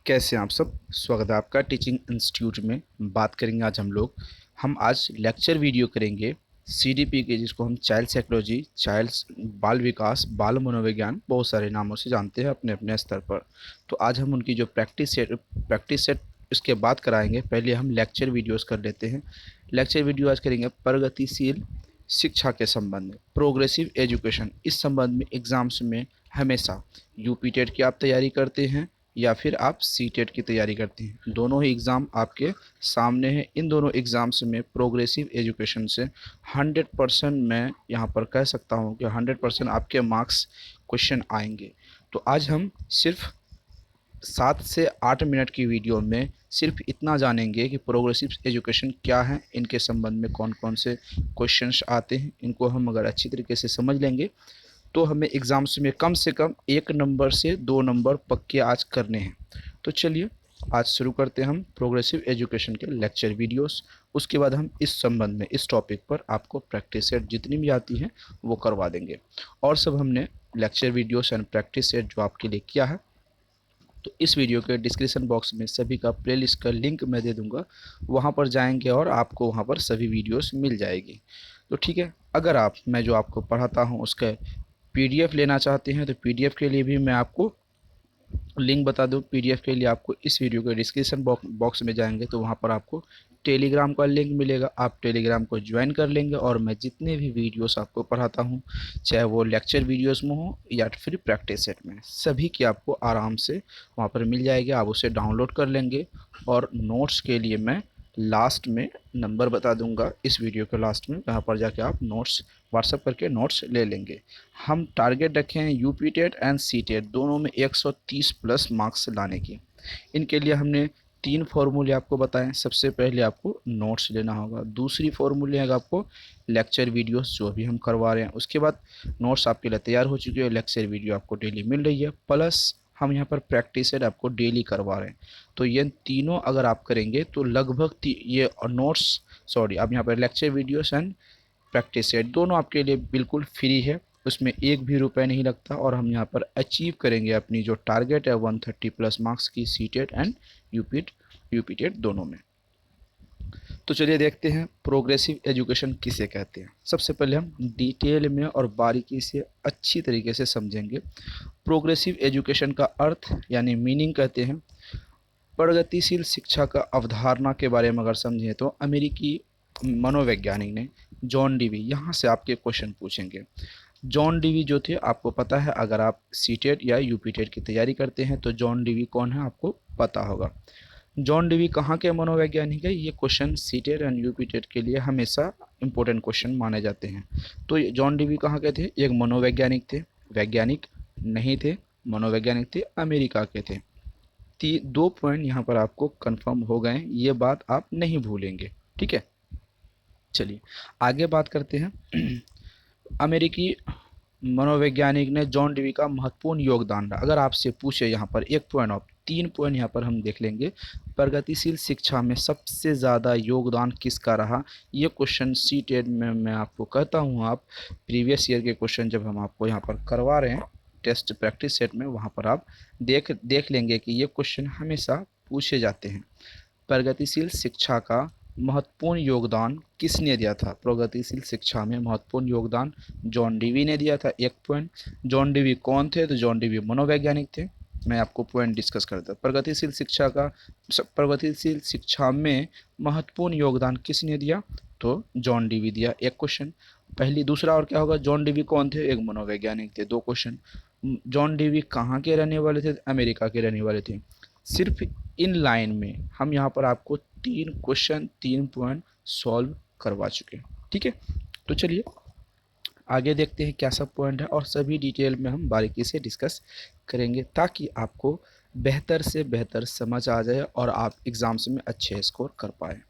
कैसे हैं आप सब। स्वागत है आपका टीचिंग इंस्टीट्यूट में। बात करेंगे हम आज लेक्चर वीडियो करेंगे सीडीपी के, जिसको हम चाइल्ड साइकोलॉजी, चाइल्ड बाल विकास, बाल मनोविज्ञान, बहुत सारे नामों से जानते हैं अपने अपने स्तर पर। तो आज हम उनकी जो प्रैक्टिस सेट इसके बाद कराएंगे। पहले हम लेक्चर वीडियोस कर लेते हैं। लेक्चर वीडियो आज करेंगे प्रगतिशील शिक्षा के संबंध में, प्रोग्रेसिव एजुकेशन। इस संबंध में एग्जाम्स में हमेशा यूपी टेट की आप तैयारी करते हैं या फिर आप सी टेट की तैयारी करते हैं, दोनों ही एग्ज़ाम आपके सामने हैं। इन दोनों एग्ज़ाम्स में प्रोग्रेसिव एजुकेशन से 100% मैं यहाँ पर कह सकता हूँ कि 100% आपके मार्क्स क्वेश्चन आएंगे। तो आज हम सिर्फ 7 से 8 मिनट की वीडियो में सिर्फ इतना जानेंगे कि प्रोग्रेसिव एजुकेशन क्या है, इनके संबंध में कौन कौन से क्वेश्चंस आते हैं। इनको हम अगर अच्छी तरीके से समझ लेंगे तो हमें एग्ज़ाम्स में कम से कम 1 नंबर से 2 नंबर पक्के आज करने हैं। तो चलिए आज शुरू करते हैं हम प्रोग्रेसिव एजुकेशन के लेक्चर वीडियोस। उसके बाद हम इस संबंध में, इस टॉपिक पर आपको प्रैक्टिस सेट जितनी भी आती हैं वो करवा देंगे। और सब हमने lecture videos and practice set जो आपके लिए किया है, तो इस वीडियो के डिस्क्रिप्शन बॉक्स में सभी का प्लेलिस्ट का लिंक मैं दे दूंगा। वहाँ पर जाएंगे और आपको वहाँ पर सभी वीडियोस मिल जाएगी। तो ठीक है, अगर आप, मैं जो आपको पढ़ाता हूँ उसका पीडीएफ लेना चाहते हैं तो पीडीएफ के लिए भी मैं आपको लिंक बता दूं। पीडीएफ के लिए आपको इस वीडियो के डिस्क्रिप्शन बॉक्स में जाएंगे तो वहाँ पर आपको टेलीग्राम का लिंक मिलेगा। आप टेलीग्राम को ज्वाइन कर लेंगे और मैं जितने भी वीडियोस आपको पढ़ाता हूँ, चाहे वो लेक्चर वीडियोस में हो या फिर प्रैक्टिस सेट में, सभी की आपको आराम से वहाँ पर मिल जाएगी। आप उसे डाउनलोड कर लेंगे और नोट्स के लिए मैं लास्ट में नंबर बता दूंगा, इस वीडियो के लास्ट में, वहाँ पर जाके आप नोट्स व्हाट्सएप करके नोट्स ले लेंगे। हम टारगेट रखे हैं UP TET and CTET दोनों में 130 प्लस मार्क्स लाने की। इनके लिए हमने 3 फॉर्मूले आपको बताएं। सबसे पहले आपको नोट्स लेना होगा, दूसरी फॉर्मूले है आपको लेक्चर वीडियोस जो भी हम करवा रहे हैं। उसके बाद नोट्स आपके लिए तैयार हो चुके हैं, लेक्चर वीडियो आपको डेली मिल रही है, प्लस हम यहाँ पर प्रैक्टिस सेट आपको डेली करवा रहे हैं। तो ये तीनों अगर आप करेंगे तो लगभग ये नोट्स, सॉरी, अब यहाँ पर lecture videos and practice set दोनों आपके लिए बिल्कुल फ्री है, उसमें एक भी रुपए नहीं लगता। और हम यहाँ पर अचीव करेंगे अपनी जो टारगेट है 130 प्लस मार्क्स की CTET and UP TET दोनों में। तो चलिए देखते हैं प्रोग्रेसिव एजुकेशन किसे कहते हैं। सबसे पहले हम डिटेल में और बारीकी से अच्छी तरीके से समझेंगे। प्रोग्रेसिव एजुकेशन का अर्थ यानी मीनिंग कहते हैं प्रगतिशील शिक्षा का अवधारणा के बारे में अगर समझें तो अमेरिकी मनोवैज्ञानिक ने जॉन डीवी, यहाँ से आपके क्वेश्चन पूछेंगे। जॉन डीवी जो थे, आपको पता है, अगर आप सी टेट या यूपी टेट की तैयारी करते हैं तो जॉन डीवी कौन है आपको पता होगा। जॉन डीवी कहाँ के मनोवैज्ञानिक है, ये question CTET and UP TET के लिए हमेशा इंपॉर्टेंट क्वेश्चन माने जाते हैं। तो जॉन डीवी कहाँ के थे, एक मनोवैज्ञानिक थे, वैज्ञानिक नहीं थे, मनोवैज्ञानिक थे, अमेरिका के थे। 2 पॉइंट यहाँ पर आपको कंफर्म हो गए, ये बात आप नहीं भूलेंगे। ठीक है, चलिए आगे बात करते हैं। अमेरिकी मनोवैज्ञानिक ने जॉन डीवी का महत्वपूर्ण योगदान रहा। अगर आपसे पूछे यहाँ पर 1 पॉइंट ऑफ 3 पॉइंट यहाँ पर हम देख लेंगे, प्रगतिशील शिक्षा में सबसे ज़्यादा योगदान किसका रहा। ये क्वेश्चन सी टेट में मैं आपको कहता हूँ, आप प्रीवियस ईयर के क्वेश्चन जब हम आपको यहाँ पर करवा रहे हैं टेस्ट प्रैक्टिस सेट में, वहाँ पर आप देख लेंगे कि ये क्वेश्चन हमेशा पूछे जाते हैं। प्रगतिशील शिक्षा का महत्वपूर्ण योगदान किसने दिया था, प्रगतिशील शिक्षा में महत्वपूर्ण योगदान जॉन डीवी ने दिया था। 1 पॉइंट। जॉन डीवी कौन थे, तो जॉन डीवी मनोवैज्ञानिक थे। मैं आपको पॉइंट डिस्कस करता, प्रगतिशील शिक्षा में महत्वपूर्ण योगदान किसने दिया, तो जॉन डीवी दिया। एक क्वेश्चन। पहली दूसरा और क्या होगा, जॉन डीवी कौन थे, एक मनोवैज्ञानिक थे। 2 क्वेश्चन। जॉन डीवी कहाँ के रहने वाले थे, अमेरिका के रहने वाले थे। सिर्फ इन लाइन में हम यहाँ पर आपको 3 क्वेश्चन 3 पॉइंट सॉल्व करवा चुके हैं। ठीक है, तो चलिए आगे देखते हैं क्या सब पॉइंट है और सभी डिटेल में हम बारीकी से डिस्कस करेंगे ताकि आपको बेहतर से बेहतर समझ आ जाए और आप एग्जाम्स में अच्छे स्कोर कर पाए।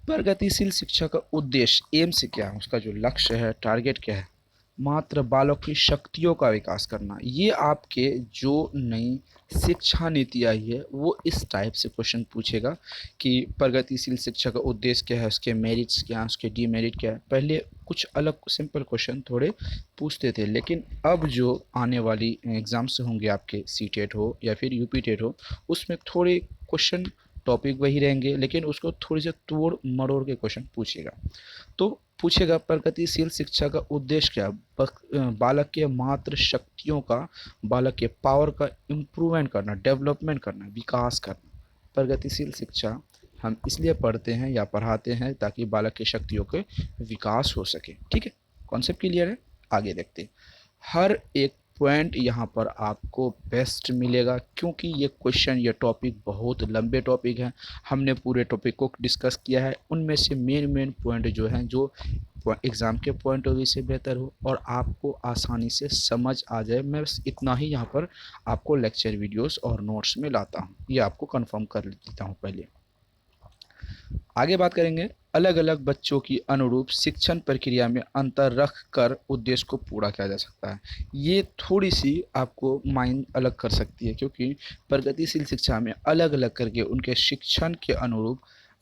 प्रगतिशील शिक्षा का उद्देश्य, एम से क्या है, उसका जो लक्ष्य है, टारगेट क्या है, मात्र बालक की शक्तियों का विकास करना। ये आपके जो नई शिक्षा नीति आई है वो इस टाइप से क्वेश्चन पूछेगा कि प्रगतिशील शिक्षा का उद्देश्य क्या है, उसके मेरिट्स क्या हैं, उसके डीमेरिट क्या है। पहले कुछ अलग सिंपल क्वेश्चन थोड़े पूछते थे, लेकिन अब जो आने वाली एग्ज़ाम्स होंगे आपके सीटेट हो या फिर यूपीटेट हो, उसमें थोड़े क्वेश्चन टॉपिक वही रहेंगे, लेकिन उसको थोड़ी से तोड़ मरोड़ के क्वेश्चन पूछेगा। तो पूछेगा प्रगतिशील शिक्षा का उद्देश्य क्या, बालक के मात्र शक्तियों का, बालक के पावर का इम्प्रूवमेंट करना, डेवलपमेंट करना, विकास करना। प्रगतिशील शिक्षा हम इसलिए पढ़ते हैं या पढ़ाते हैं ताकि बालक की शक्तियों के विकास हो सके। ठीक है, कॉन्सेप्ट क्लियर है। आगे देखते हैं। हर एक पॉइंट यहाँ पर आपको बेस्ट मिलेगा, क्योंकि ये क्वेश्चन, ये टॉपिक बहुत लंबे टॉपिक हैं। हमने पूरे टॉपिक को डिस्कस किया है, उनमें से मेन पॉइंट जो हैं, जो एग्ज़ाम के पॉइंट ऑफ व्यू से बेहतर हो और आपको आसानी से समझ आ जाए, मैं बस इतना ही यहाँ पर आपको लेक्चर वीडियोस और नोट्स में लाता हूँ। ये आपको कंफर्म कर देता हूँ पहले। आगे बात करेंगे, अलग अलग बच्चों की अनुरूप शिक्षण प्रक्रिया में अंतर रख कर उद्देश्य को पूरा किया जा सकता है। ये थोड़ी सी आपको माइंड अलग कर सकती है, क्योंकि प्रगतिशील शिक्षा में अलग अलग करके उनके शिक्षण के अनुरूप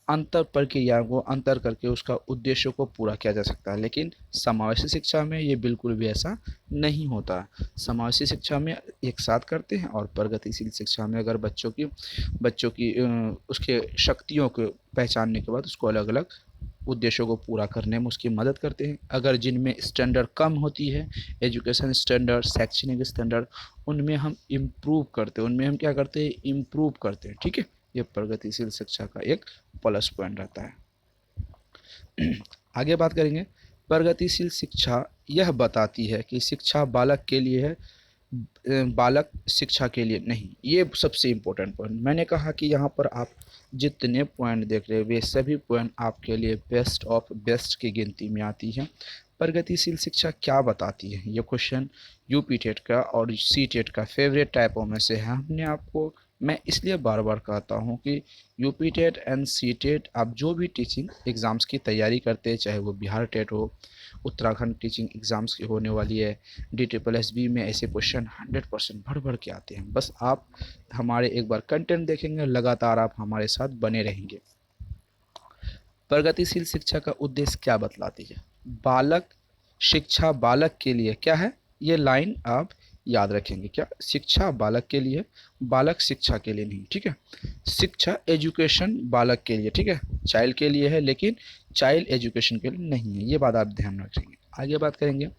अंतर प्रक्रिया को अंतर करके उसका उद्देश्यों को पूरा किया जा सकता है। लेकिन समावेशी शिक्षा में ये बिल्कुल भी ऐसा नहीं होता। समावेशी शिक्षा में एक साथ करते हैं, और प्रगतिशील शिक्षा में अगर बच्चों की उसके शक्तियों को पहचानने के बाद उसको अलग अलग उद्देश्यों को पूरा करने में उसकी मदद करते हैं। अगर जिनमें स्टैंडर्ड कम होती है, एजुकेशन स्टैंडर्ड, शैक्षणिक स्टैंडर्ड, उनमें हम इम्प्रूव करते हैं, उनमें हम क्या करते हैं, इम्प्रूव करते हैं। ठीक है, ये प्रगतिशील शिक्षा का एक प्लस पॉइंट रहता है। आगे बात करेंगे, प्रगतिशील शिक्षा यह बताती है कि शिक्षा बालक के लिए है, बालक शिक्षा के लिए नहीं। ये सबसे इम्पोर्टेंट पॉइंट। मैंने कहा कि यहाँ पर आप जितने पॉइंट देख रहे हैं वे सभी पॉइंट आपके लिए बेस्ट ऑफ बेस्ट की गिनती में आती हैं। प्रगतिशील शिक्षा क्या बताती है, ये क्वेश्चन यूपी टेट का और सी टेट का फेवरेट टाइपों में से है। मैं इसलिए बार बार कहता हूँ कि UP TET and CTET, आप जो भी टीचिंग एग्ज़ाम्स की तैयारी करते हैं, चाहे वो बिहार टेट हो, उत्तराखंड टीचिंग एग्ज़ाम्स की होने वाली है, DSSB में ऐसे क्वेश्चन 100% भर भर के आते हैं। बस आप हमारे एक बार कंटेंट देखेंगे, लगातार आप हमारे साथ बने रहेंगे। प्रगतिशील शिक्षा का उद्देश्य क्या बतलाती है, बालक शिक्षा बालक के लिए क्या है, ये लाइन आप याद रखेंगे। क्या, शिक्षा बालक के लिए, बालक शिक्षा के लिए नहीं। ठीक है, शिक्षा एजुकेशन बालक के लिए, ठीक है, चाइल्ड के लिए है, लेकिन चाइल्ड एजुकेशन के लिए नहीं है। ये बात आप ध्यान रखेंगे। आगे बात करेंगे,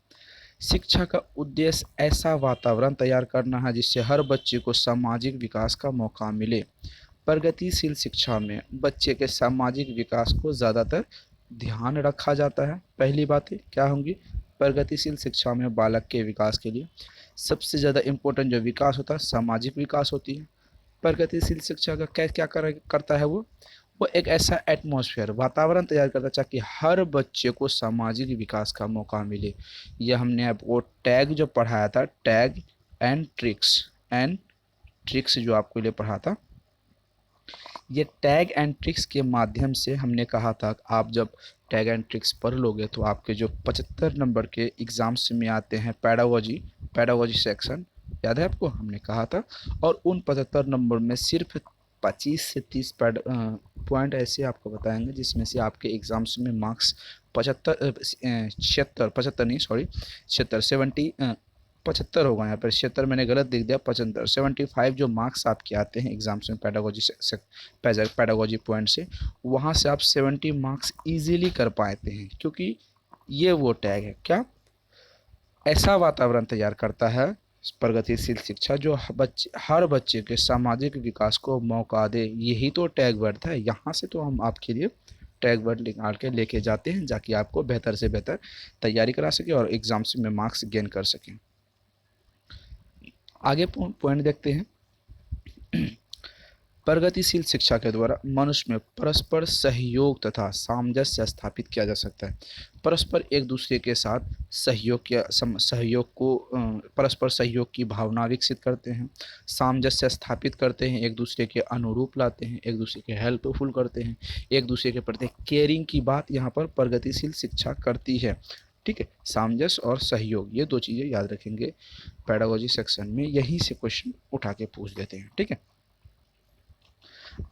शिक्षा का उद्देश्य ऐसा वातावरण तैयार करना है जिससे हर बच्चे को सामाजिक विकास का मौका मिले। प्रगतिशील शिक्षा में बच्चे के सामाजिक विकास को ज़्यादातर ध्यान रखा जाता है। पहली बातें क्या होंगी, प्रगतिशील शिक्षा में बालक के विकास के लिए सबसे ज़्यादा इम्पोर्टेंट जो विकास होता है, सामाजिक विकास होती है। प्रगतिशील शिक्षा का क्या करता है वो एक ऐसा एटमॉस्फेयर, वातावरण तैयार करता है ताकि हर बच्चे को सामाजिक विकास का मौका मिले। यह हमने आपको टैग जो पढ़ाया था, टैग एंड ट्रिक्स जो आपको लिए पढ़ा था, ये टैग एंड ट्रिक्स के माध्यम से हमने कहा था आप जब टैग एंड ट्रिक्स पढ़ लोगे तो आपके जो 75 नंबर के एग्ज़ाम्स में आते हैं पैडागोजी सेक्शन, याद है आपको, हमने कहा था। और उन 75 नंबर में सिर्फ 25 से 30 पॉइंट ऐसे आपको बताएंगे जिसमें से आपके एग्ज़ाम्स में मार्क्स 75 होगा। यहाँ पर 76 मैंने गलत लिख दिया, 75 जो मार्क्स आपके आते हैं एग्जाम्स में पैडागोजी पॉइंट से, वहाँ से आप 70 मार्क्स इजीली कर पाते हैं, क्योंकि ये वो टैग है। क्या, ऐसा वातावरण तैयार करता है प्रगतिशील शिक्षा जो हर बच्चे के सामाजिक विकास को मौका दे। यही तो टैग वर्ड है। यहाँ से तो हम आपके लिए टैग वर्ड निकाल के लेके जाते हैं ताकि आपको बेहतर से बेहतर तैयारी करा सके और एग्जाम्स में मार्क्स गेन कर सकें। आगे पॉइंट देखते हैं। प्रगतिशील शिक्षा के द्वारा मनुष्य में परस्पर सहयोग तथा सामंजस्य स्थापित किया जा सकता है। परस्पर एक दूसरे के साथ परस्पर सहयोग की भावना विकसित करते हैं, सामंजस्य स्थापित करते हैं, एक दूसरे के अनुरूप लाते हैं, एक दूसरे के हेल्पफुल करते हैं, एक दूसरे के प्रति केयरिंग की बात यहाँ पर प्रगतिशील शिक्षा करती है। ठीक है, सामंजस्य और सहयोग, ये 2 चीज़ें याद रखेंगे। पेडागोजी सेक्शन में यहीं से क्वेश्चन उठा के पूछ देते हैं। ठीक है,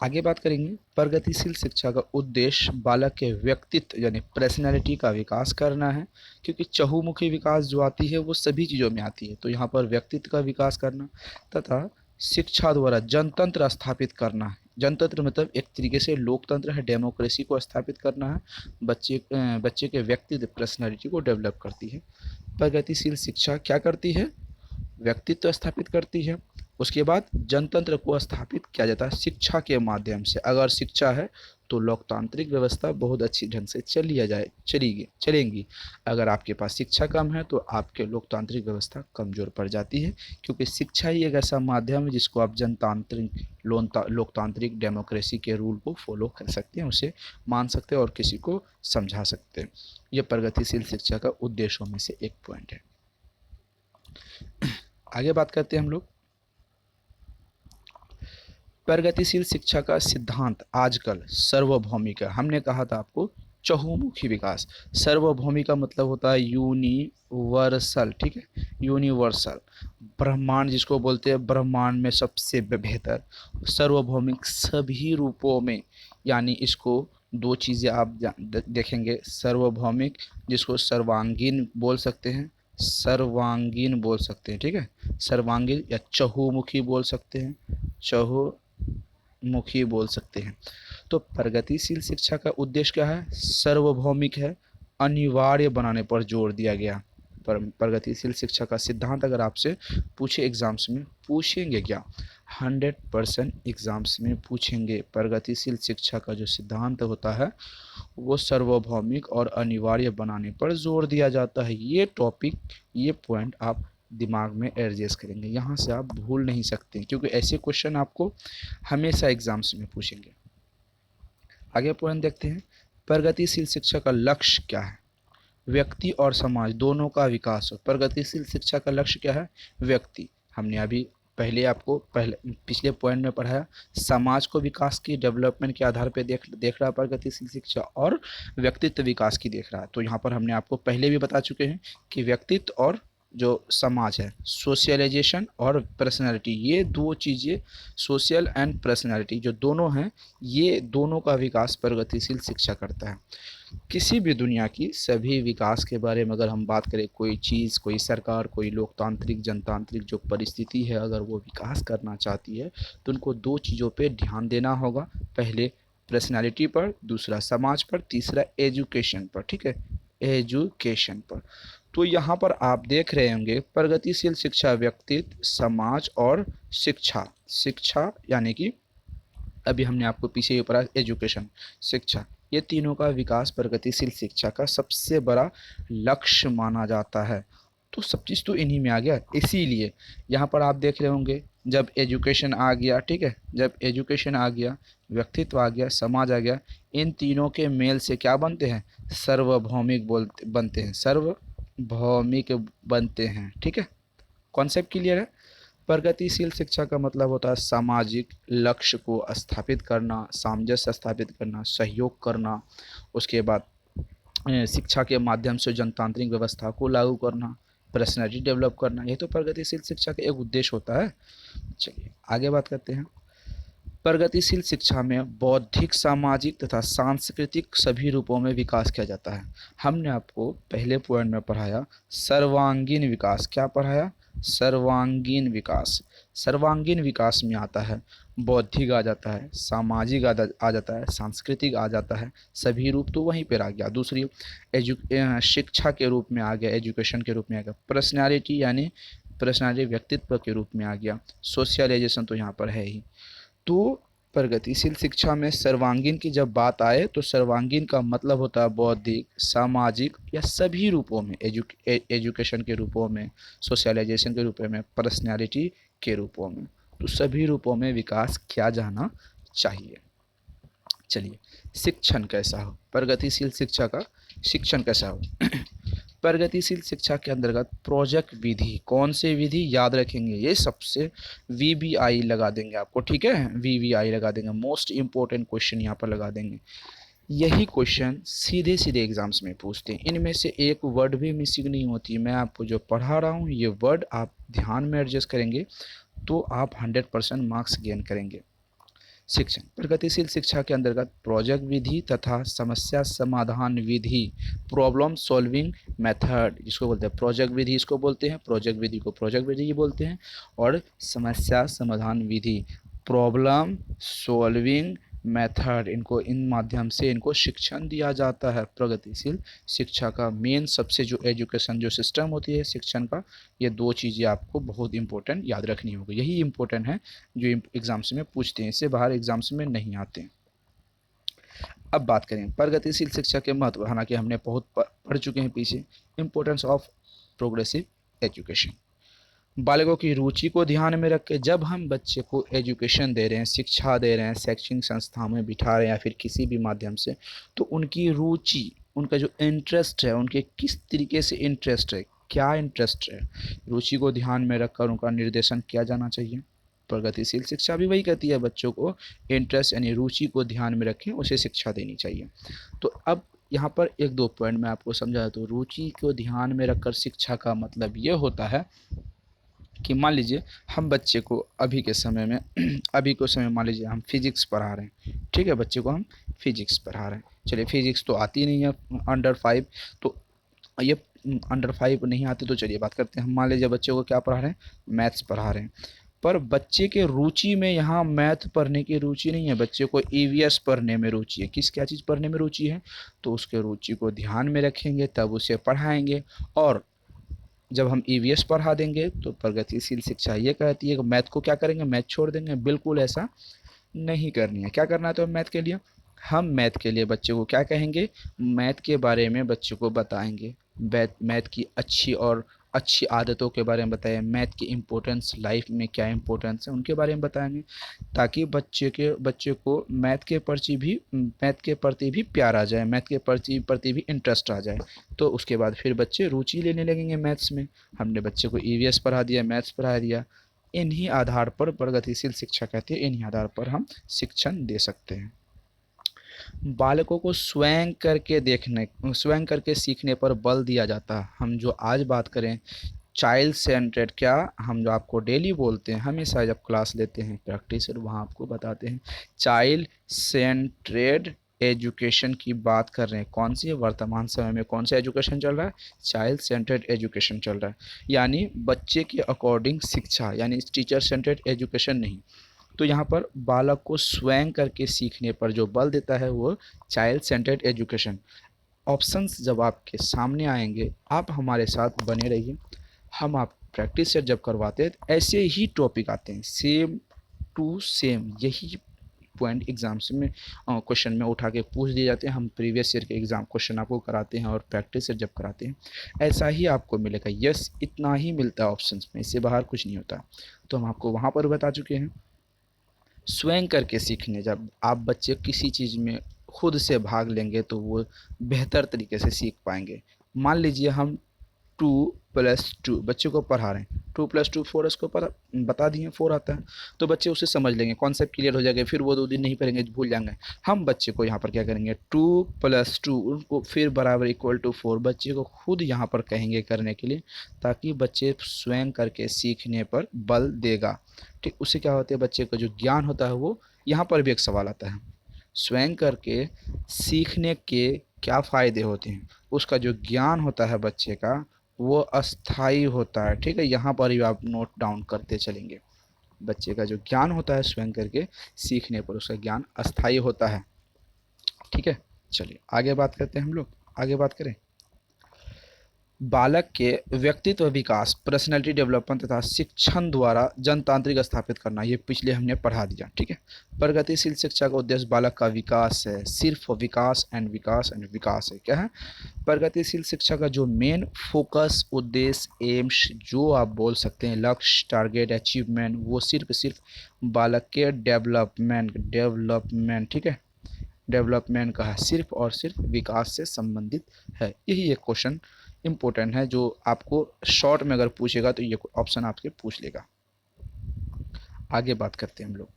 आगे बात करेंगे। प्रगतिशील शिक्षा का उद्देश्य बालक के व्यक्तित्व यानी पर्सनैलिटी का विकास करना है, क्योंकि चहुमुखी विकास जो आती है वो सभी चीज़ों में आती है। तो यहाँ पर व्यक्तित्व का विकास करना तथा शिक्षा द्वारा जनतंत्र स्थापित करना है। जनतंत्र मतलब एक तरीके से लोकतंत्र है, डेमोक्रेसी को स्थापित करना है। बच्चे के व्यक्तित्व पर्सनैलिटी को डेवलप करती है। प्रगतिशील शिक्षा क्या करती है? व्यक्तित्व स्थापित करती है। उसके बाद जनतंत्र को स्थापित किया जाता है शिक्षा के माध्यम से। अगर शिक्षा है तो लोकतांत्रिक व्यवस्था बहुत अच्छी ढंग से चलेंगी। अगर आपके पास शिक्षा कम है तो आपके लोकतांत्रिक व्यवस्था कमज़ोर पड़ जाती है, क्योंकि शिक्षा ही एक ऐसा माध्यम है जिसको आप जनतांत्रिक लोकतांत्रिक डेमोक्रेसी के रूल को फॉलो कर सकते हैं, उसे मान सकते हैं और किसी को समझा सकते हैं। यह प्रगतिशील शिक्षा का उद्देश्यों में से एक पॉइंट है। आगे बात करते हैं हम लोग। प्रगतिशील शिक्षा का सिद्धांत आजकल सार्वभौमिक है। हमने कहा था आपको चहुमुखी विकास। सार्वभौमिक का मतलब होता है यूनिवर्सल। ठीक है, यूनिवर्सल, ब्रह्मांड जिसको बोलते हैं, ब्रह्मांड में सबसे बेहतर। सार्वभौमिक सभी रूपों में, यानी इसको 2 चीज़ें आप देखेंगे। सार्वभौमिक जिसको सर्वांगीण बोल सकते हैं, सर्वांगीण बोल सकते हैं। ठीक है, सर्वांगीण या चहुमुखी बोल सकते हैं, चहुमुखी बोल सकते हैं। तो प्रगतिशील शिक्षा का उद्देश्य क्या है? सार्वभौमिक है, अनिवार्य बनाने पर जोर दिया गया। प्रगतिशील शिक्षा का सिद्धांत अगर आपसे पूछे एग्जाम्स में, पूछेंगे क्या? 100% एग्जाम्स में पूछेंगे। प्रगतिशील शिक्षा का जो सिद्धांत होता है वो सार्वभौमिक और अनिवार्य बनाने पर जोर दिया जाता है। ये टॉपिक, ये पॉइंट आप दिमाग में एडजस्ट करेंगे, यहाँ से आप भूल नहीं सकते, क्योंकि ऐसे क्वेश्चन आपको हमेशा एग्जाम्स में पूछेंगे। आगे पॉइंट देखते हैं। प्रगतिशील शिक्षा का लक्ष्य क्या है? व्यक्ति और समाज दोनों का विकास हो। प्रगतिशील शिक्षा का लक्ष्य क्या है? व्यक्ति, हमने अभी पिछले पॉइंट में पढ़ाया, समाज को विकास की, डेवलपमेंट के आधार पे देख रहा प्रगतिशील शिक्षा, और व्यक्तित्व विकास की देख रहा है। तो यहाँ पर हमने आपको पहले भी बता चुके हैं कि व्यक्तित्व और जो समाज है, सोशलाइजेशन और पर्सनालिटी, ये 2 चीज़ें, सोशल एंड पर्सनालिटी जो दोनों हैं, ये दोनों का विकास प्रगतिशील शिक्षा करता है। किसी भी दुनिया की सभी विकास के बारे में अगर हम बात करें, कोई चीज़, कोई सरकार, कोई लोकतांत्रिक जनतांत्रिक जो परिस्थिति है, अगर वो विकास करना चाहती है तो उनको 2 चीज़ों पे ध्यान देना होगा। पहले पर्सनालिटी पर, दूसरा समाज पर, तीसरा एजुकेशन पर। ठीक है, एजुकेशन पर। तो यहाँ पर आप देख रहे होंगे प्रगतिशील शिक्षा व्यक्तित्व, समाज और शिक्षा यानी कि अभी हमने आपको पीछे ही पढ़ा एजुकेशन, शिक्षा, ये तीनों का विकास प्रगतिशील शिक्षा का सबसे बड़ा लक्ष्य माना जाता है। तो सब चीज़ तो इन्हीं में आ गया। इसीलिए यहाँ पर आप देख रहे होंगे, जब एजुकेशन आ गया, ठीक है, जब एजुकेशन आ गया, व्यक्तित्व आ गया, समाज आ गया, इन तीनों के मेल से क्या बनते हैं? सार्वभौमिक बनते हैं, सार्वभौमिक बनते हैं। ठीक है, कॉन्सेप्ट क्लियर है? प्रगतिशील शिक्षा का मतलब होता है सामाजिक लक्ष्य को स्थापित करना, सामंजस्य स्थापित करना, सहयोग करना, उसके बाद शिक्षा के माध्यम से जनतांत्रिक व्यवस्था को लागू करना, पर्सनैलिटी डेवलप करना। ये तो प्रगतिशील शिक्षा का एक उद्देश्य होता है। चलिए आगे बात करते हैं। प्रगतिशील शिक्षा में बौद्धिक, सामाजिक तथा सांस्कृतिक सभी रूपों में विकास किया जाता है। हमने आपको पहले पॉइंट में पढ़ाया सर्वांगीण विकास। क्या पढ़ाया? सर्वांगीण विकास। सर्वांगीण विकास में आता है बौद्धिक आ जाता है, सामाजिक आ जाता है, सांस्कृतिक आ जाता है, सभी रूप तो वहीं पर आ गया। दूसरी शिक्षा के रूप में आ गया, एजुकेशन के रूप में आ गया। पर्सनैलिटी यानी पर्सनैलिटी व्यक्तित्व के रूप में आ गया। सोशलाइजेशन तो यहाँ पर है ही। तो प्रगतिशील शिक्षा में सर्वांगीण की जब बात आए तो सर्वांगीण का मतलब होता है बौद्धिक, सामाजिक या सभी रूपों में, एजुकेशन के रूपों में, सोशलाइजेशन के रूपों में, पर्सनैलिटी के रूपों में, तो सभी रूपों में विकास किया जाना चाहिए। चलिए, शिक्षण कैसा हो? प्रगतिशील शिक्षा का शिक्षण कैसा हो? प्रगतिशील शिक्षा के अंतर्गत प्रोजेक्ट विधि, कौन से विधि याद रखेंगे? ये सबसे VVI लगा देंगे आपको। ठीक है, VVI लगा देंगे, मोस्ट इम्पोर्टेंट क्वेश्चन यहाँ पर लगा देंगे। यही क्वेश्चन सीधे सीधे एग्जाम्स में पूछते हैं, इनमें से एक वर्ड भी मिसिंग नहीं होती। मैं आपको जो पढ़ा रहा हूँ ये वर्ड आप ध्यान में एडजस्ट करेंगे तो आप 100% मार्क्स गेन करेंगे। शिक्षण प्रगतिशील शिक्षा के अंतर्गत प्रोजेक्ट विधि तथा समस्या समाधान विधि, प्रॉब्लम सॉल्विंग मेथड जिसको बोलते हैं प्रोजेक्ट विधि, इसको बोलते हैं प्रोजेक्ट विधि को प्रोजेक्ट विधि बोलते हैं, और समस्या समाधान विधि प्रॉब्लम सॉल्विंग मेथड, इनको इन माध्यम से इनको शिक्षण दिया जाता है। प्रगतिशील शिक्षा का मेन सबसे जो एजुकेशन जो सिस्टम होती है शिक्षण का, ये दो चीज़ें आपको बहुत इंपॉर्टेंट याद रखनी होगी, यही इंपॉर्टेंट है जो एग्जाम्स में पूछते हैं, इससे बाहर एग्जाम्स में नहीं आते हैं। अब बात करें प्रगतिशील शिक्षा के महत्व, हालांकि हमने बहुत पढ़ चुके हैं पीछे। इंपॉर्टेंस ऑफ प्रोग्रेसिव एजुकेशन, बालकों की रुचि को ध्यान में रख के जब हम बच्चे को एजुकेशन दे रहे हैं, शिक्षा दे रहे हैं, शैक्षणिक संस्थाओं में बिठा रहे हैं या फिर किसी भी माध्यम से, तो उनकी रुचि, उनका जो इंटरेस्ट है, उनके किस तरीके से इंटरेस्ट है, क्या इंटरेस्ट है, रुचि को ध्यान में रखकर उनका निर्देशन किया जाना चाहिए। प्रगतिशील शिक्षा भी वही कहती है, बच्चों को इंटरेस्ट यानी रुचि को ध्यान में रखें, उसे शिक्षा देनी चाहिए। तो अब यहाँ पर एक दो पॉइंट मैं आपको समझा दूँ। रुचि को ध्यान में रखकर शिक्षा का मतलब ये होता है कि मान लीजिए हम बच्चे को अभी के समय में अभी के समय मान लीजिए हम फिजिक्स पढ़ा रहे हैं, ठीक है, बच्चे को हम फिजिक्स पढ़ा रहे हैं, चलिए फिजिक्स तो आती नहीं है अंडर 5, तो ये अंडर 5 नहीं आती, तो चलिए बात करते हैं, हम मान लीजिए बच्चे को क्या पढ़ा रहे हैं, मैथ्स पढ़ा रहे हैं, पर बच्चे के रुचि में यहाँ मैथ पढ़ने की रुचि नहीं है, बच्चे को ईवीएस पढ़ने में रुचि है। किस क्या चीज़ पढ़ने में रुचि है, तो उसके रुचि को ध्यान में रखेंगे तब उसे पढ़ाएंगे। और जब हम ईवीएस पढ़ा देंगे तो प्रगतिशील शिक्षा ये कहती है कि मैथ को क्या करेंगे, मैथ छोड़ देंगे, बिल्कुल ऐसा नहीं करनी है। क्या करना है तो मैथ के लिए, हम मैथ के लिए बच्चे को क्या कहेंगे, मैथ के बारे में बच्चे को बताएंगे, मैथ की अच्छी और अच्छी आदतों के बारे में बताएं, मैथ की इम्पोर्टेंस, लाइफ में क्या इम्पोर्टेंस है उनके बारे में बताएंगे, ताकि बच्चे को मैथ के प्रति भी प्यार आ जाए, मैथ के प्रति भी इंटरेस्ट आ जाए, तो उसके बाद फिर बच्चे रुचि लेने लगेंगे मैथ्स में। हमने बच्चे को ईवीएस पढ़ा दिया, मैथ्स पढ़ा दिया, इन्हीं आधार पर प्रगतिशील शिक्षा कहती है, इन्हीं आधार पर हम शिक्षण दे सकते हैं। बालकों को स्वयं करके सीखने पर बल दिया जाता है। हम जो आज बात करें चाइल्ड सेंटर्ड, क्या हम जो आपको डेली बोलते हैं, हमेशा जब क्लास लेते हैं प्रैक्टिस वहाँ आपको बताते हैं चाइल्ड सेंट्रेड एजुकेशन की बात कर रहे हैं। कौन सी वर्तमान समय में कौन सा एजुकेशन चल रहा है, चाइल्ड सेंट्रेड एजुकेशन चल रहा है, यानी बच्चे के अकॉर्डिंग शिक्षा, यानी टीचर सेंट्रेड एजुकेशन नहीं। तो यहाँ पर बालक को स्वयं करके सीखने पर जो बल देता है वो चाइल्ड सेंट्रेड एजुकेशन। ऑप्शंस जब आपके सामने आएंगे आप हमारे साथ बने रहिए, हम आप प्रैक्टिस सेट जब करवाते हैं तो ऐसे ही टॉपिक आते हैं, सेम टू सेम यही पॉइंट एग्जाम्स में क्वेश्चन में उठा के पूछ दिए जाते हैं। हम प्रीवियस ईयर के एग्जाम क्वेश्चन आपको कराते हैं और प्रैक्टिस सेट जब कराते हैं ऐसा ही आपको मिलेगा। यस, इतना ही मिलता है ऑप्शंस में, इससे बाहर कुछ नहीं होता। तो हम आपको वहाँ पर बता चुके हैं। स्वयं करके सीखने, जब आप बच्चे किसी चीज़ में खुद से भाग लेंगे तो वो बेहतर तरीके से सीख पाएंगे। मान लीजिए हम 2+2 बच्चे को पढ़ा रहे हैं, 2+2 4, इसको बता दिए 4 आता है, तो बच्चे उसे समझ लेंगे, कॉन्सेप्ट क्लियर हो जाएगा, फिर वो 2 दिन नहीं पढ़ेंगे, भूल जाएंगे। हम बच्चे को यहाँ पर क्या करेंगे, 2+2 उनको फिर बराबर इक्वल टू 4 बच्चे को खुद यहाँ पर कहेंगे करने के लिए, ताकि बच्चे स्वयं करके सीखने पर बल देगा। ठीक, उससे क्या होता है, बच्चे का जो ज्ञान होता है वो, यहाँ पर भी एक सवाल आता है, स्वयं करके सीखने के क्या फ़ायदे होते हैं। उसका जो ज्ञान होता है बच्चे का वो अस्थाई होता है। ठीक है, यहाँ पर भी आप नोट डाउन करते चलेंगे। बच्चे का जो ज्ञान होता है स्वयं करके सीखने पर उसका ज्ञान अस्थाई होता है। ठीक है, चलिए आगे बात करते हैं, हम लोग आगे बात करें। बालक के व्यक्तित्व विकास, पर्सनैलिटी डेवलपमेंट तथा शिक्षण द्वारा जनतांत्रिक स्थापित करना, ये पिछले हमने पढ़ा दिया। ठीक है, प्रगतिशील शिक्षा का उद्देश्य बालक का विकास है, सिर्फ विकास एंड विकास एंड विकास है। क्या है, प्रगतिशील शिक्षा का जो मेन फोकस, उद्देश्य, एम्स जो आप बोल सकते हैं, लक्ष्य, टारगेट, अचीवमेंट, वो सिर्फ बालक के डेवलपमेंट, ठीक है, डेवलपमेंट का है, सिर्फ और सिर्फ विकास से संबंधित है। यही एक क्वेश्चन इंपॉर्टेंट है जो आपको शॉर्ट में अगर पूछेगा तो ये ऑप्शन आपसे पूछ लेगा। आगे बात करते हैं हम लोग।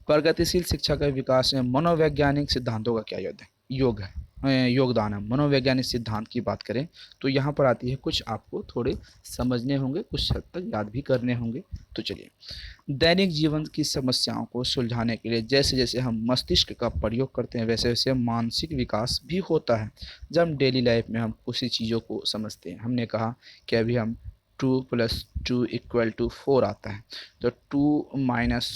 प्रगतिशील शिक्षा के विकास में मनोवैज्ञानिक सिद्धांतों का क्या योगदान है। मनोवैज्ञानिक सिद्धांत की बात करें तो यहाँ पर आती है, कुछ आपको थोड़े समझने होंगे, कुछ हद तक याद भी करने होंगे। तो चलिए, दैनिक जीवन की समस्याओं को सुलझाने के लिए जैसे जैसे हम मस्तिष्क का प्रयोग करते हैं वैसे वैसे मानसिक विकास भी होता है। जब हम डेली लाइफ में हम उसी चीज़ों को समझते हैं, हमने कहा कि अभी हम 2 + 2 = 4 आता है, तो 2 -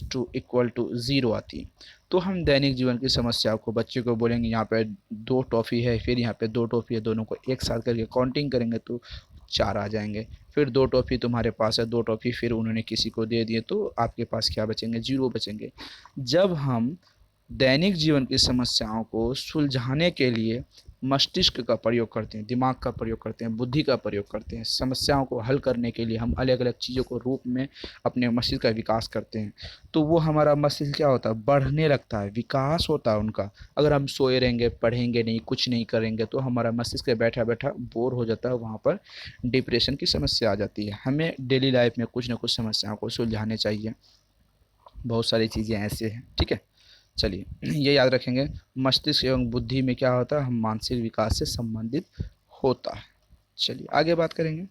2 = 0 आती है। तो हम दैनिक जीवन की समस्याओं को बच्चे को बोलेंगे यहाँ पे 2 टॉफ़ी है, फिर यहाँ पे 2 टॉफ़ी है, दोनों को एक साथ करके काउंटिंग करेंगे तो 4 आ जाएंगे। फिर 2 टॉफ़ी तुम्हारे पास है, 2 टॉफ़ी फिर उन्होंने किसी को दे दिए तो आपके पास क्या बचेंगे, 0 बचेंगे। जब हम दैनिक जीवन की समस्याओं को सुलझाने के लिए मस्तिष्क का प्रयोग करते हैं, दिमाग का प्रयोग करते हैं, बुद्धि का प्रयोग करते हैं, समस्याओं को हल करने के लिए हम अलग अलग चीज़ों को रूप में अपने मस्तिष्क का विकास करते हैं, तो वो हमारा मस्तिष्क क्या होता है, बढ़ने लगता है, विकास होता है उनका। अगर हम सोए रहेंगे, पढ़ेंगे नहीं, कुछ नहीं करेंगे तो हमारा मस्तिष्क बैठा बैठा बोर हो जाता है, वहाँ पर डिप्रेशन की समस्या आ जाती है। हमें डेली लाइफ में कुछ ना कुछ समस्याओं को सुलझाने चाहिए, बहुत सारी चीज़ें ऐसे हैं, ठीक है। चलिए, ये याद रखेंगे, मस्तिष्क एवं बुद्धि में क्या होता है, हम मानसिक विकास से संबंधित होता है। चलिए आगे बात करेंगे।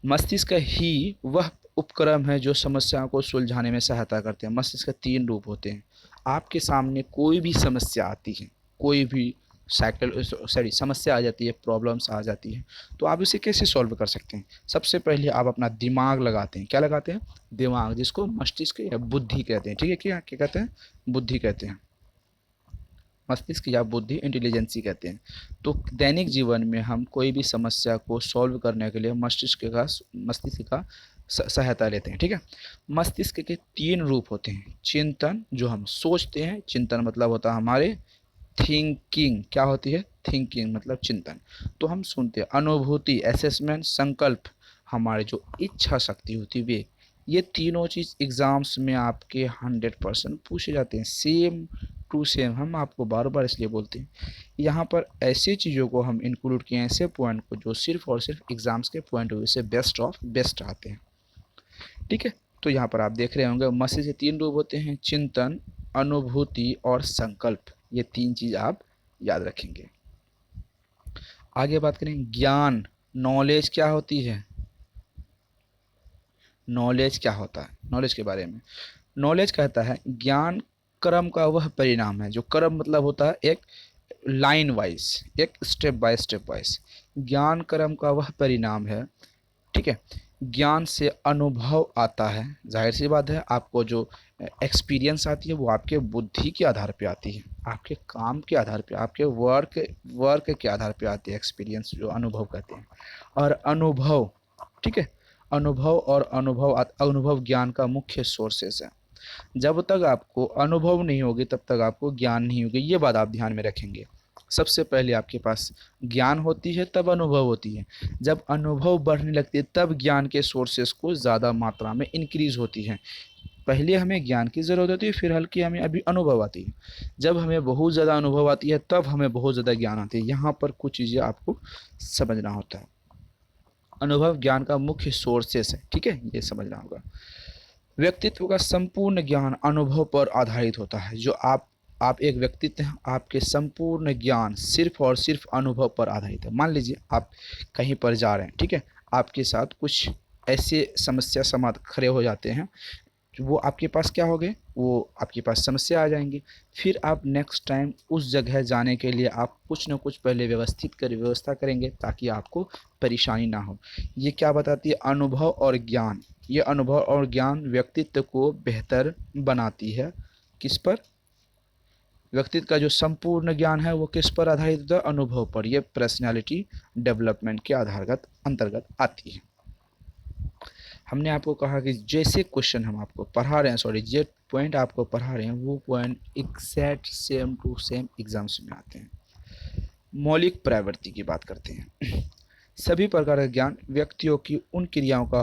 मस्तिष्क ही वह उपक्रम है जो समस्याओं को सुलझाने में सहायता करते हैं। मस्तिष्क के 3 रूप होते हैं। आपके सामने कोई भी समस्या आती है, कोई भी समस्या आ जाती है, प्रॉब्लम्स आ जाती है, तो आप इसे कैसे सॉल्व कर सकते हैं। सबसे पहले आप अपना दिमाग लगाते हैं। क्या लगाते हैं, दिमाग, जिसको मस्तिष्क या बुद्धि कहते हैं, ठीक है। क्या क्या कहते हैं, बुद्धि कहते हैं, मस्तिष्क या बुद्धि इंटेलिजेंसी कहते हैं। तो दैनिक जीवन में हम कोई भी समस्या को सॉल्व करने के लिए मस्तिष्क का सहायता लेते हैं, ठीक है। मस्तिष्क के 3 रूप होते हैं। चिंतन, जो हम सोचते हैं, चिंतन मतलब होता है हमारे थिंकिंग। क्या होती है, थिंकिंग मतलब चिंतन। तो हम सुनते हैं। अनुभूति, असेसमेंट, संकल्प, हमारे जो इच्छा शक्ति होती है वे। ये तीनों चीज़ एग्ज़ाम्स में आपके 100% पूछे जाते हैं, सेम टू सेम। हम आपको बार बार इसलिए बोलते हैं, यहाँ पर ऐसी चीज़ों को हम इंक्लूड किए हैं, ऐसे पॉइंट को जो सिर्फ और सिर्फ एग्ज़ाम्स के पॉइंट ऑफ व्यू से बेस्ट ऑफ बेस्ट आते हैं, ठीक है। तो यहाँ पर आप देख रहे होंगे, मस्तिष्क के 3 रूप होते हैं, चिंतन, अनुभूति और संकल्प। ये 3 चीज़ आप याद रखेंगे। आगे बात करें, ज्ञान, नॉलेज क्या होती है, नॉलेज क्या होता है, नॉलेज के बारे में। नॉलेज कहता है ज्ञान क्रम का वह परिणाम है, जो क्रम मतलब होता है एक लाइन वाइज, एक स्टेप वाइज। ज्ञान क्रम का वह परिणाम है, ठीक है। ज्ञान से अनुभव आता है, जाहिर सी बात है, आपको जो एक्सपीरियंस आती है वो आपके बुद्धि के आधार पे आती है, आपके काम के आधार पे, आपके वर्क के आधार पे आती है एक्सपीरियंस, जो अनुभव कहते हैं। और अनुभव, ठीक है, अनुभव ज्ञान का मुख्य सोर्सेस है। जब तक आपको अनुभव नहीं होगी तब तक आपको ज्ञान नहीं होगी, ये बात आप ध्यान में रखेंगे। सबसे पहले आपके पास ज्ञान होती है, तब अनुभव होती है। जब अनुभव बढ़ने लगती है तब ज्ञान के सोर्सेस को ज़्यादा मात्रा में इंक्रीज होती है। पहले हमें ज्ञान की ज़रूरत होती है, फिर हल्की हमें अभी अनुभव आती है। जब हमें बहुत ज़्यादा अनुभव आती है तब हमें बहुत ज़्यादा ज्ञान आती है। यहाँ पर कुछ चीज़ें आपको समझना होता है। अनुभव ज्ञान का मुख्य सोर्सेस है, ठीक है, ये समझना होगा। व्यक्तित्व का संपूर्ण ज्ञान अनुभव पर आधारित होता है। जो आप एक व्यक्तित्व हैं, आपके संपूर्ण ज्ञान सिर्फ और सिर्फ अनुभव पर आधारित है। मान लीजिए आप कहीं पर जा रहे हैं, ठीक है, आपके साथ कुछ ऐसे समस्या समाधान खड़े हो जाते हैं, वो आपके पास क्या हो गए, वो आपके पास समस्या आ जाएंगी। फिर आप नेक्स्ट टाइम उस जगह जाने के लिए आप कुछ ना कुछ पहले व्यवस्था करेंगे ताकि आपको परेशानी ना हो। ये क्या बताती है, अनुभव और ज्ञान। ये अनुभव और ज्ञान व्यक्तित्व को बेहतर बनाती है। किस पर, व्यक्तित्व का जो संपूर्ण ज्ञान है वो किस पर आधारित होता है, अनुभव पर। यह पर्सनैलिटी डेवलपमेंट के अंतर्गत आती है। हमने आपको कहा कि जैसे क्वेश्चन हम आपको पढ़ा रहे हैं, सॉरी, जो पॉइंट आपको पढ़ा रहे हैं वो point exact same to same exams में आते हैं। मौलिक प्रवृत्ति की बात करते हैं। सभी प्रकार का ज्ञान व्यक्तियों की उन क्रियाओं का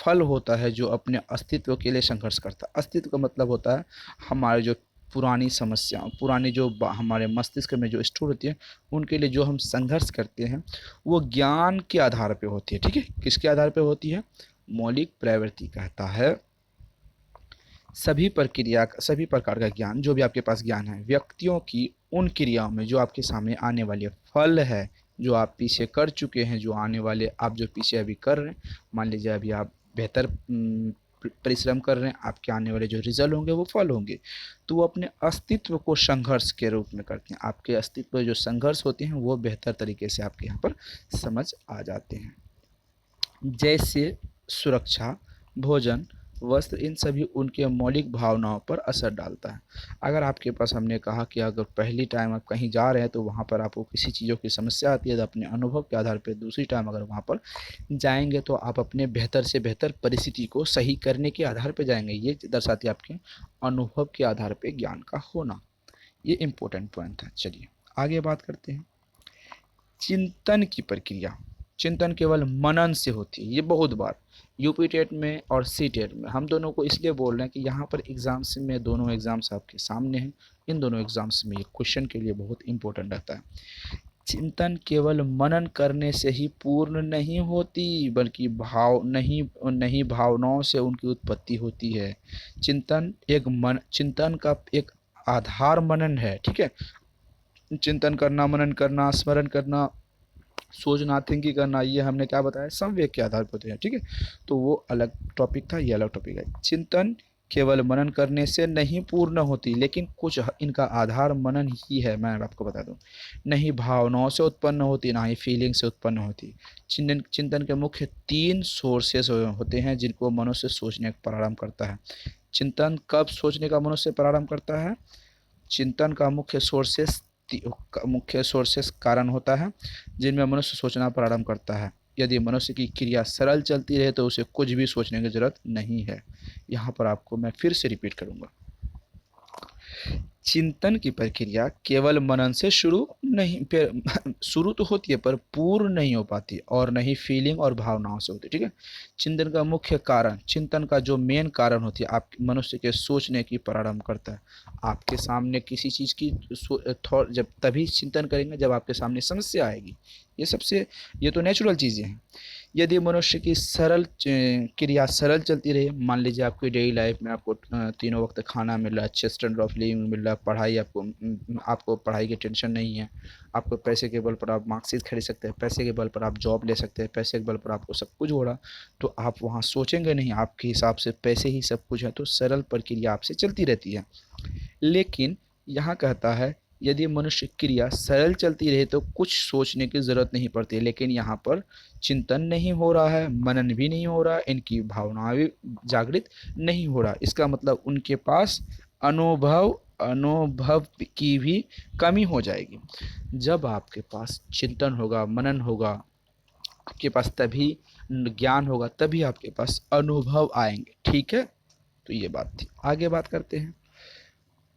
फल होता है जो अपने अस्तित्व के लिए संघर्ष करता है। अस्तित्व का मतलब होता है हमारे जो पुरानी समस्याओं, पुरानी जो हमारे मस्तिष्क में जो स्टोर होती है, उनके लिए जो हम संघर्ष करते हैं वो ज्ञान के आधार पे होती है, ठीक है। किसके आधार पे होती है, मौलिक प्रवृत्ति कहता है सभी प्रकार का ज्ञान, जो भी आपके पास ज्ञान है, व्यक्तियों की उन क्रियाओं में जो आपके सामने आने वाले फल है, जो आप पीछे कर चुके हैं, जो आने वाले आप जो पीछे अभी कर रहे हैं, मान लीजिए अभी आप बेहतर परिश्रम कर रहे हैं, आपके आने वाले जो रिजल्ट होंगे वो फल होंगे। तो वो अपने अस्तित्व को संघर्ष के रूप में करते हैं। आपके अस्तित्व जो संघर्ष होते हैं वो बेहतर तरीके से आपके यहाँ पर समझ आ जाते हैं। जैसे सुरक्षा, भोजन, वस्त्र, इन सभी उनके मौलिक भावनाओं पर असर डालता है। अगर आपके पास, हमने कहा कि अगर पहली टाइम आप कहीं जा रहे हैं तो वहाँ पर आपको किसी चीज़ों की समस्या आती है, तो अपने अनुभव के आधार पर दूसरी टाइम अगर वहाँ पर जाएंगे तो आप अपने बेहतर से बेहतर परिस्थिति को सही करने के आधार पर जाएंगे। ये दर्शाती है आपके अनुभव के आधार पर ज्ञान का होना। ये इम्पोर्टेंट पॉइंट है। चलिए आगे बात करते हैं। चिंतन की प्रक्रिया, चिंतन केवल मनन से होती है। ये बहुत बार यूपी टेट में और सी टेट में, हम दोनों को इसलिए बोल रहे हैं कि यहाँ पर एग्ज़ाम्स में, दोनों एग्ज़ाम्स आपके सामने हैं, इन दोनों एग्ज़ाम्स में ये क्वेश्चन के लिए बहुत इंपॉर्टेंट रहता है। चिंतन केवल मनन करने से ही पूर्ण नहीं होती, बल्कि भावनाओं से उनकी उत्पत्ति होती है। चिंतन का एक आधार मनन है, ठीक है। चिंतन करना, मनन करना, स्मरण करना, सोचना, थिंकिंग करना, ये हमने क्या बताया, संवेग के आधार पर होते हैं, ठीक है। तो वो अलग टॉपिक था, ये अलग टॉपिक है। चिंतन केवल मनन करने से नहीं पूर्ण होती, लेकिन कुछ इनका आधार मनन ही है। मैं आपको बता दूं, नहीं भावनाओं से उत्पन्न होती, ना ही फीलिंग से उत्पन्न होती। चिंतन के मुख्य 3 सोर्सेस होते हैं जिनको मनुष्य सोचने का प्रारंभ करता है। चिंतन कब सोचने का मनुष्य प्रारंभ करता है? चिंतन का मुख्य सोर्सेस कारण होता है जिनमें मनुष्य सोचना प्रारंभ करता है। यदि मनुष्य की क्रिया सरल चलती रहे तो उसे कुछ भी सोचने की जरूरत नहीं है। यहाँ पर आपको मैं फिर से रिपीट करूँगा, चिंतन की प्रक्रिया केवल मनन से शुरू तो होती है पर पूर्ण नहीं हो पाती, और नहीं फीलिंग और भावनाओं से होती, ठीक है। चिंतन का मुख्य कारण, चिंतन का जो मेन कारण होती है, आप मनुष्य के सोचने की प्रारंभ करता है। आपके सामने किसी चीज़ की जब तभी चिंतन करेंगे जब आपके सामने समस्या आएगी। ये तो नेचुरल चीज़ें हैं। यदि मनुष्य की क्रिया सरल चलती रहे, मान लीजिए आपकी डेली लाइफ में आपको तीनों वक्त खाना मिल रहा है, अच्छे स्टैंडर्ड ऑफ लिविंग मिल रहा है, पढ़ाई आपको पढ़ाई की टेंशन नहीं है, आपको पैसे के बल पर आप मार्कशीट खरीद सकते हैं, पैसे के बल पर आप जॉब ले सकते हैं, पैसे के बल पर आपको सब कुछ हो रहा, तो आप वहाँ सोचेंगे नहीं, आपके हिसाब से पैसे ही सब कुछ है, तो सरल प्रक्रिया आपसे चलती रहती है। लेकिन यहाँ कहता है यदि मनुष्य क्रिया सरल चलती रहे तो कुछ सोचने की ज़रूरत नहीं पड़ती, लेकिन यहाँ पर चिंतन नहीं हो रहा है, मनन भी नहीं हो रहा, इनकी भावनाएं भी जागृत नहीं हो रहा। इसका मतलब उनके पास अनुभव की भी कमी हो जाएगी। जब आपके पास चिंतन होगा, मनन होगा, आपके पास तभी ज्ञान होगा, तभी आपके पास अनुभव आएंगे, ठीक है। तो ये बात थी। आगे बात करते हैं।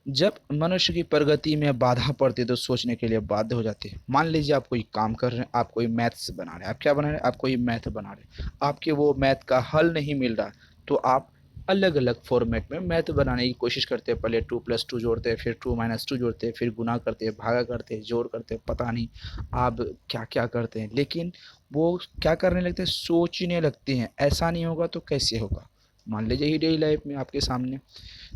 जब मनुष्य की प्रगति में बाधा पड़ती है तो सोचने के लिए बाध्य हो जाते हैं। मान लीजिए आप कोई काम कर रहे हैं, आप कोई मैथ्स बना रहे हैं, आप क्या बना रहे हैं, आप कोई मैथ बना रहे हैं, आपके वो मैथ का हल नहीं मिल रहा, तो आप अलग अलग फॉर्मेट में मैथ बनाने की कोशिश करते हैं। पहले 2+2 जोड़ते हैं, फिर 2-2 जोड़ते हैं, फिर गुना करते हैं, भागा करते हैं, जोड़ करते हैं, पता नहीं आप क्या क्या करते हैं, लेकिन वो क्या करने लगते हैं, सोचने लगते हैं। ऐसा नहीं होगा तो कैसे होगा। मान लीजिए ही डेली लाइफ में आपके सामने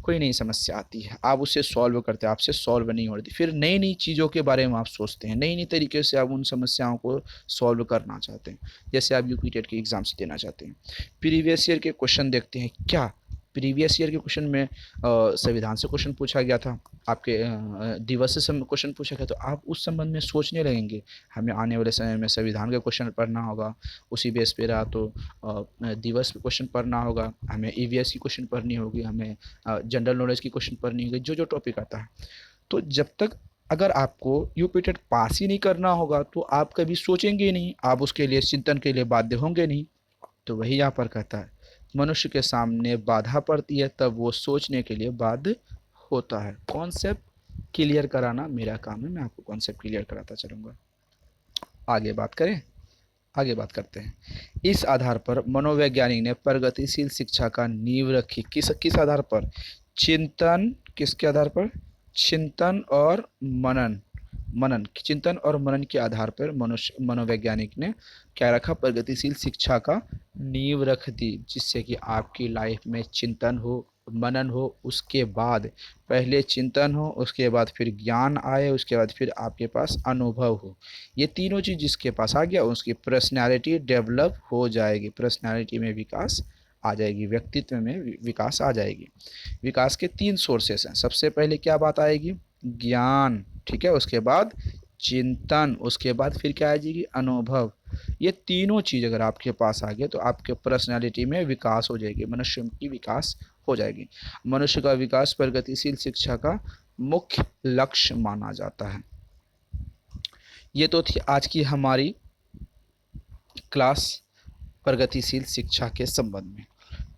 कोई नई समस्या आती है, आप उसे सॉल्व करते हैं, आपसे सॉल्व नहीं हो रही, फिर नई नई चीज़ों के बारे में आप सोचते हैं, नई नई तरीके से आप उन समस्याओं को सॉल्व करना चाहते हैं। जैसे आप यूपी टेट के एग्ज़ाम्स देना चाहते हैं, प्रीवियस ईयर के क्वेश्चन देखते हैं। क्या प्रीवियस ईयर के क्वेश्चन में संविधान से क्वेश्चन पूछा गया था, आपके दिवस से क्वेश्चन पूछा गया, तो आप उस संबंध में सोचने लगेंगे, हमें आने वाले समय में संविधान का क्वेश्चन पढ़ना होगा, उसी बेस पे रहा तो दिवस पे क्वेश्चन पढ़ना होगा, हमें ईवीएस की क्वेश्चन पढ़नी होगी, हमें जनरल नॉलेज की क्वेश्चन पढ़नी होगी, जो जो टॉपिक आता है। तो जब तक अगर आपको यूपी टेट पास ही नहीं करना होगा तो आप कभी सोचेंगे ही नहीं, आप उसके लिए चिंतन के लिए बाध्य होंगे नहीं। तो वही यहाँ पर कहता है, मनुष्य के सामने बाधा पड़ती है तब वो सोचने के लिए बाध्य होता है। कॉन्सेप्ट क्लियर कराना मेरा काम है, मैं आपको कॉन्सेप्ट क्लियर कराता चलूँगा। आगे बात करें, आगे बात करते हैं। इस आधार पर मनोवैज्ञानिक ने प्रगतिशील शिक्षा का नींव रखी। किस किस आधार पर? चिंतन, किसके आधार पर? चिंतन और मनन। चिंतन और मनन के आधार पर मनोवैज्ञानिक ने क्या रखा? प्रगतिशील शिक्षा का नींव रख दी, जिससे कि आपकी लाइफ में चिंतन हो, मनन हो, उसके बाद पहले चिंतन हो, उसके बाद फिर ज्ञान आए, उसके बाद फिर आपके पास अनुभव हो। ये तीनों चीज़ जिसके पास आ गया उसकी पर्सनैलिटी डेवलप हो जाएगी, पर्सनैलिटी में विकास आ जाएगी, व्यक्तित्व में विकास आ जाएगी। विकास के 3 सोर्सेस हैं। सबसे पहले क्या बात आएगी? ज्ञान, ठीक है, उसके बाद चिंतन, उसके बाद फिर क्या आ जाएगी? अनुभव। ये तीनों चीज़ अगर आपके पास आ गए तो आपके पर्सनैलिटी में विकास हो जाएगी, मनुष्य की विकास हो जाएगी। मनुष्य का विकास प्रगतिशील शिक्षा का मुख्य लक्ष्य माना जाता है। ये तो थी आज की हमारी क्लास प्रगतिशील शिक्षा के संबंध में।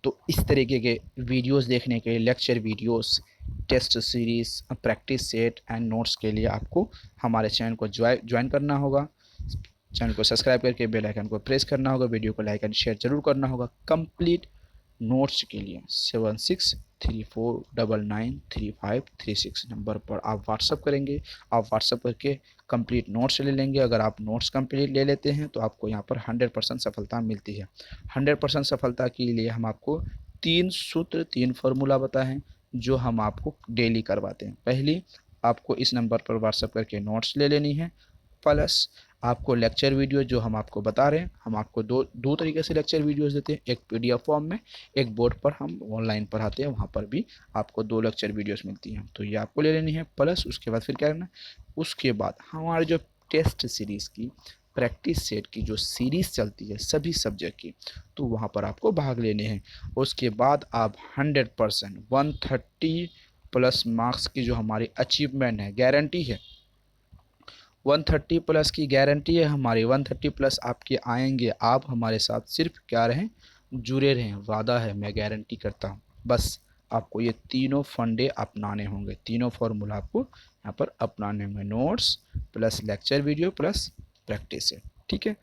तो इस तरीके के वीडियोस देखने के लिए, lecture videos, test series, practice set and notes के लिए आपको हमारे चैनल को ज्वाइन करना होगा। चैनल को सब्सक्राइब करके बेल आइकन को प्रेस करना होगा, वीडियो को लाइक एंड शेयर जरूर करना होगा। कंप्लीट नोट्स के लिए 7634993536 नंबर पर आप व्हाट्सअप करेंगे। आप व्हाट्सअप करके कंप्लीट नोट्स ले लेंगे। अगर आप नोट्स कंप्लीट ले लेते हैं तो आपको यहाँ पर 100% सफलता मिलती है। 100% सफलता के लिए हम आपको 3 सूत्र, 3 फार्मूला बताए हैं जो हम आपको डेली करवाते हैं। पहली, आपको इस नंबर पर व्हाट्सअप करके नोट्स ले लेनी है, प्लस आपको लेक्चर वीडियो जो हम आपको बता रहे हैं, हम आपको दो तरीके से लेक्चर वीडियोस देते हैं, एक पीडीएफ फॉर्म में, एक बोर्ड पर हम ऑनलाइन पढ़ाते हैं, वहाँ पर भी आपको 2 लेक्चर वीडियोस मिलती हैं। तो ये आपको ले लेनी है। प्लस उसके बाद फिर क्या करना है, उसके बाद हमारे जो टेस्ट सीरीज़ की प्रैक्टिस सेट की जो सीरीज़ चलती है सभी सब्जेक्ट की, तो वहाँ पर आपको भाग लेने हैं। उसके बाद आप 100% 130 प्लस मार्क्स की जो हमारी अचीवमेंट है, गारंटी है, 130 प्लस की गारंटी है हमारी। 130 प्लस आपके आएंगे। आप हमारे साथ सिर्फ क्या रहें, जुड़े रहें, वादा है, मैं गारंटी करता हूँ। बस आपको ये तीनों फंडे अपनाने होंगे, तीनों फार्मूला आपको यहाँ पर अपनाने होंगे, notes plus lecture video plus practice है। ठीक है,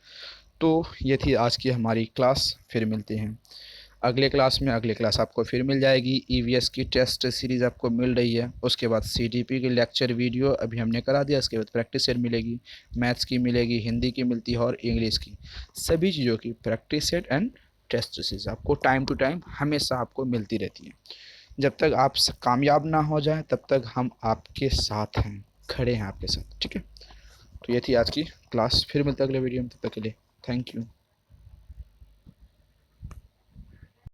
तो ये थी आज की हमारी क्लास। फिर मिलते हैं अगले क्लास में। अगले क्लास आपको फिर मिल जाएगी। ईवीएस की टेस्ट सीरीज़ आपको मिल रही है, उसके बाद सीटीपी की लेक्चर वीडियो अभी हमने करा दिया, उसके बाद प्रैक्टिस सेट मिलेगी, मैथ्स की मिलेगी, हिंदी की मिलती है और इंग्लिश की। सभी चीज़ों की practice set and test series आपको टाइम टू टाइम हमेशा आपको मिलती रहती है। जब तक आप कामयाब ना हो जाए तब तक हम आपके साथ हैं, खड़े हैं आपके साथ। ठीक है, तो ये थी आज की क्लास। फिर मिलते अगले वीडियो में, तब तक के लिए थैंक यू।